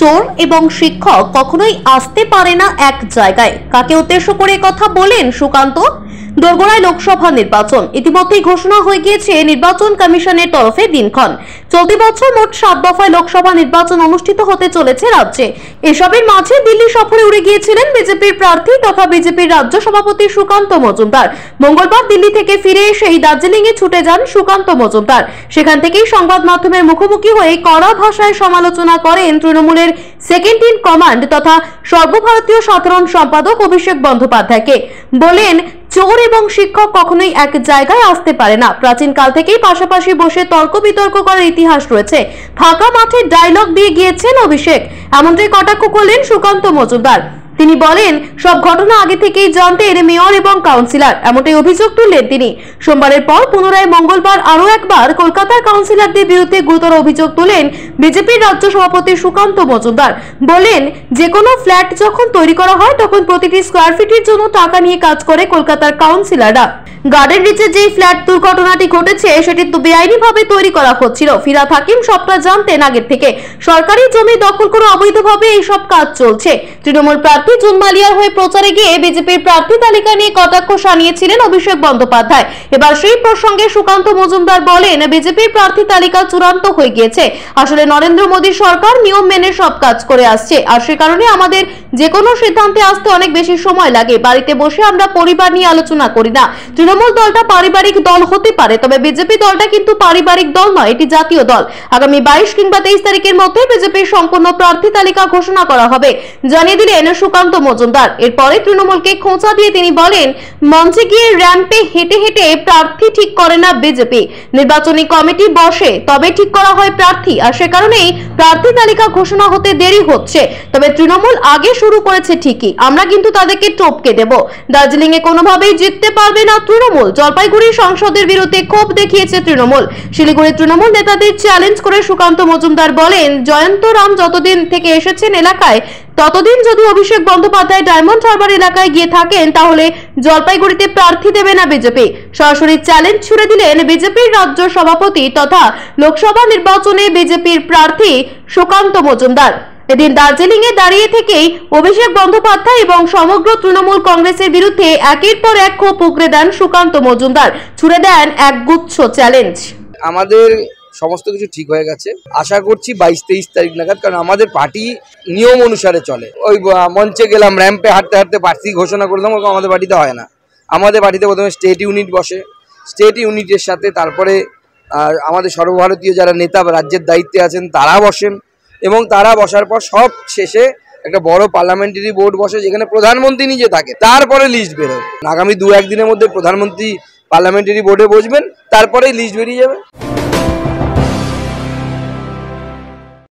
চোর এবং শিক্ষক কখনোই আসতে পারে না এক জায়গায়। কাকে উদ্দেশ্য করে কথা বলেন সুকান্ত? দোরগোড়ায় লোকসভা নির্বাচন ইতিমধ্যেই ঘোষণা হয়ে গিয়েছে নির্বাচন কমিশনের তরফে দিনক্ষণ। চলতি বছর মোট 7 দফায় লোকসভা নির্বাচন অনুষ্ঠিত হতে চলেছে রাজ্যে। এসবের মাঝে দিল্লি সফরে উড়ে গিয়েছিলেন বিজেপির প্রার্থী তথা বিজেপির রাজ্য সভাপতি সুকান্ত মজুমদার। মঙ্গলবার দিল্লি থেকে ফিরে এসেই দার্জিলিং এ ছুটে যান সুকান্ত মজুমদার। সেখান থেকেই সংবাদ মাধ্যমের মুখোমুখি হয়ে কড়া ভাষায় সমালোচনা করেন তৃণমূলের সেকেন্ড ইন কমান্ড তথা সর্বভারতীয় সাধারণ সম্পাদক অভিষেক বন্দ্যোপাধ্যায়কে। বলেন, চোর এবং শিক্ষক কখনোই এক জায়গায় আসতে পারে না। প্রাচীন কাল থেকেই পাশাপাশি বসে তর্ক বিতর্ক করার ইতিহাস রয়েছে। ফাঁকা মাঠে ডায়লগ দিয়ে গিয়েছেন অভিষেক, এমনটাই কটাক্ষ করলেন সুকান্ত মজুমদার। তিনি বলেন, সব ঘটনা আগে থেকেই জানতেন মেয়র এবং কাউন্সিলর, এমনটাই অভিযোগ তুললেন তিনি। সোমবারের পর পুনরায় মঙ্গলবার আরো একবার কলকাতার কাউন্সিলরদের বিরুদ্ধে গুরুতর অভিযোগ তোলেন বিজেপির রাজ্য সভাপতি সুকান্ত মজুমদার। বলেন, যে কোনো ফ্ল্যাট যখন তৈরি করা হয় তখন প্রতিটি স্কোয়ার ফিটের জন্য টাকা নিয়ে কাজ করে কলকাতার কাউন্সিলররা। গার্ডেন রিচে যে ফ্ল্যাট দুর্ঘটনাটি ঘটেছে সেটি বেআইনি ভাবে তৈরি করা হচ্ছিল। ফিরাদ হাকিম সবটা জানতেন আগের থেকে। সরকারি জমি দখল করে অবৈধভাবে এইসব কাজ চলছে। তৃণমূল প্রার্থী জুন মালিয়ার হয়ে প্রচারে গিয়ে বিজেপির প্রার্থী তালিকা নিয়ে কটাক্ষ শানিয়েছিলেন অভিষেক বন্দ্যোপাধ্যায়। এবার সেই প্রসঙ্গে সুকান্ত মজুমদার বলেন, বিজেপির প্রার্থী তালিকা চূড়ান্ত হয়ে গিয়েছে। আসলে নরেন্দ্র মোদী সরকার নিয়ম মেনে সব কাজ করে আসছে, আর সে কারণে আমাদের যে কোনো সিদ্ধান্তে আসতে অনেক বেশি সময় লাগে। বাড়িতে বসে আমরা পরিবার নিয়ে আলোচনা করি না। তৃণমূল দলটা পারিবারিক দল হতে পারে, তবে বিজেপি দলটা কিন্তু পারিবারিক দল নয়, এটি জাতীয় দল। আগামী 22 কিংবা 23 তারিখের মধ্যে বিজেপির সম্পূর্ণ প্রার্থী তালিকা ঘোষণা করা হবে, জানিয়ে দিলেন সুকান্ত মজুমদার। এরপরে তৃণমূলকে খোঁচা দিয়ে তিনি বলেন, মঞ্চে গিয়ে র্যাম্পে হেঁটে হেঁটে প্রার্থী ঠিক করে না বিজেপি। নির্বাচনী কমিটি বসে তবে ঠিক করা হয় প্রার্থী, আর সে কারণেই প্রার্থী তালিকা ঘোষণা হতে দেরি হচ্ছে। তবে তৃণমূল আগে শুরু করেছে ঠিকই, আমরা কিন্তু তাদেরকে টপকে দেব। দার্জিলিং এ কোনোভাবেই জিততে পারবে না তৃণমূল। জলপাইগুড়ি সংসদের বিরুদ্ধে ক্ষোভ দেখিয়েছে তৃণমূল। শিলিগুড়ি তৃণমূল নেতাদের চ্যালেঞ্জ করে সুকান্ত মজুমদার বলেন, জয়ন্ত রাম যতদিন থেকে এসেছেন এলাকায় ততদিন যদি অভিষেক বন্দ্যোপাধ্যায় ডায়মন্ড হারবার এলাকায় গিয়ে থাকেন তাহলে জলপাইগুড়িতে প্রার্থী দেবে না বিজেপি। সরাসরি চ্যালেঞ্জ ছুড়ে দিলেন বিজেপির রাজ্য সভাপতি তথা লোকসভা নির্বাচনে বিজেপির প্রার্থী সুকান্ত মজুমদার। এদিন দার্জিলিং এ দাঁড়িয়ে থেকেই অভিষেক বন্দ্যোপাধ্যায় এবং সমগ্র তৃণমূল কংগ্রেসের বিরুদ্ধে একের পর এক ক্ষোভ উগরে দেন সুকান্ত মজুমদার। ছুড়ে দেন এক গুচ্ছ চ্যালেঞ্জ। আমাদের সমস্ত কিছু ঠিক হয়ে গেছে, আশা করছি 22-23 তারিখ নাগাদ, কারণ আমাদের পার্টি নিয়ম অনুসারে চলে। ওই মঞ্চে গেলাম, র্যাম্পে হাঁটতে হাঁটতে প্রার্থী ঘোষণা করলাম, ওরকম আমাদের পার্টিতে হয় না। আমাদের পার্টিতে প্রথমে স্টেট ইউনিট বসে, স্টেট ইউনিটের সাথে তারপরে আমাদের সর্বভারতীয় যারা নেতা রাজ্যের দায়িত্বে আছেন তারা বসেন, এবং তারা বসার পর সব শেষে একটা বড় পার্লামেন্টারি বোর্ড বসে যেখানে প্রধানমন্ত্রী নিজে থাকে, তারপরে লিস্ট বেরোয়। আগামী 2-1 দিনের মধ্যে প্রধানমন্ত্রী পার্লামেন্টারি বোর্ডে বসবেন, তারপরেই লিস্ট বেরিয়ে যাবে।